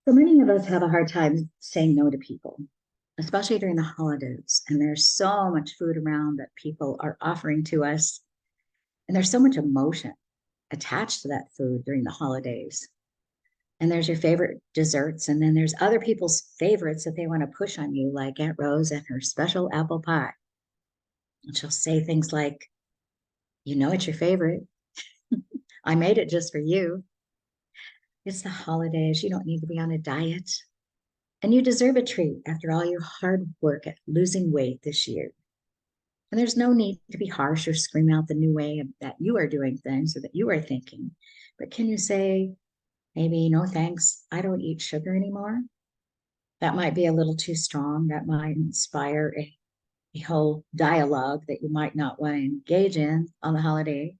So many of us have a hard time saying no to people, especially during the holidays. And there's so much food around that people are offering to us. And there's so much emotion attached to that food during the holidays. And there's your favorite desserts. And then there's other people's favorites that they want to push on you, like Aunt Rose and her special apple pie. And she'll say things like, you know, it's your favorite. I made it just for you. It's the holidays. You don't need to be on a diet. And you deserve a treat after all your hard work at losing weight this year. And there's no need to be harsh or scream out the new way that you are doing things or that you are thinking. But can you say, maybe, no thanks, I don't eat sugar anymore? That might be a little too strong. That might inspire a whole dialogue that you might not want to engage in on the holiday.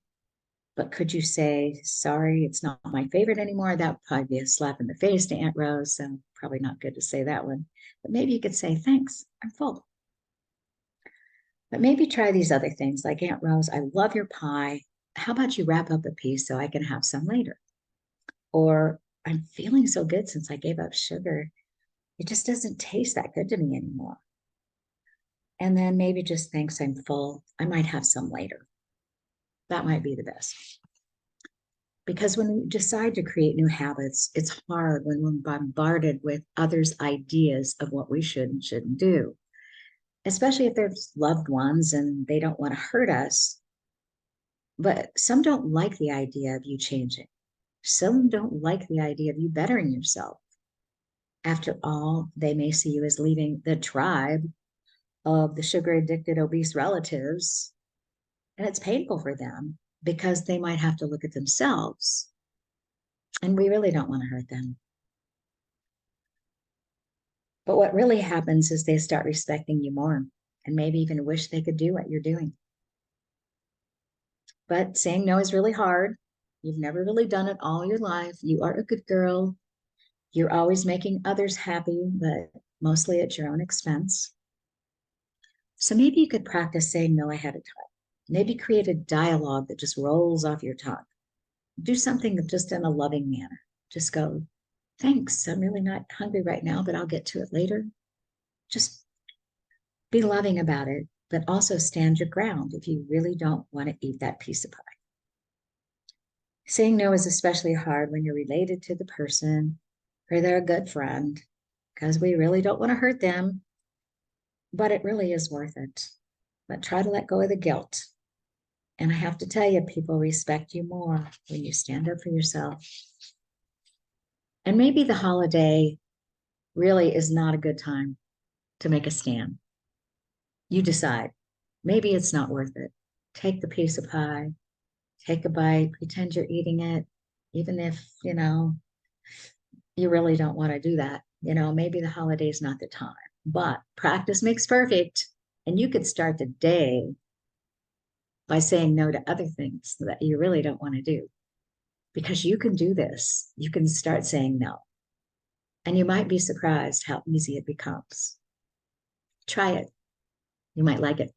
But could you say, sorry, it's not my favorite anymore? That would probably be a slap in the face to Aunt Rose. So probably not good to say that one. But maybe you could say, thanks, I'm full. But maybe try these other things like Aunt Rose, I love your pie. How about you wrap up a piece so I can have some later? Or I'm feeling so good since I gave up sugar. It just doesn't taste that good to me anymore. And then maybe just thanks, I'm full. I might have some later. That might be the best. Because when we decide to create new habits, it's hard when we're bombarded with others' ideas of what we should and shouldn't do, especially if there's loved ones and they don't want to hurt us. But some don't like the idea of you changing. Some don't like the idea of you bettering yourself. After all, they may see you as leaving the tribe of the sugar addicted, obese relatives. And it's painful for them because they might have to look at themselves. And we really don't want to hurt them. But what really happens is they start respecting you more and maybe even wish they could do what you're doing. But saying no is really hard. You've never really done it all your life. You are a good girl. You're always making others happy, but mostly at your own expense. So maybe you could practice saying no ahead of time. Maybe create a dialogue that just rolls off your tongue. Do something just in a loving manner. Just go, thanks, I'm really not hungry right now, but I'll get to it later. Just be loving about it, but also stand your ground if you really don't want to eat that piece of pie. Saying no is especially hard when you're related to the person or they're a good friend because we really don't want to hurt them, but it really is worth it. But try to let go of the guilt. And I have to tell you, people respect you more when you stand up for yourself. And maybe the holiday really is not a good time to make a stand. You decide. Maybe it's not worth it. Take the piece of pie, take a bite, pretend you're eating it, even if, you really don't want to do that. Maybe the holiday is not the time, but practice makes perfect. And you could start the day by saying no to other things that you really don't want to do. Because you can do this. You can start saying no. And you might be surprised how easy it becomes. Try it. You might like it.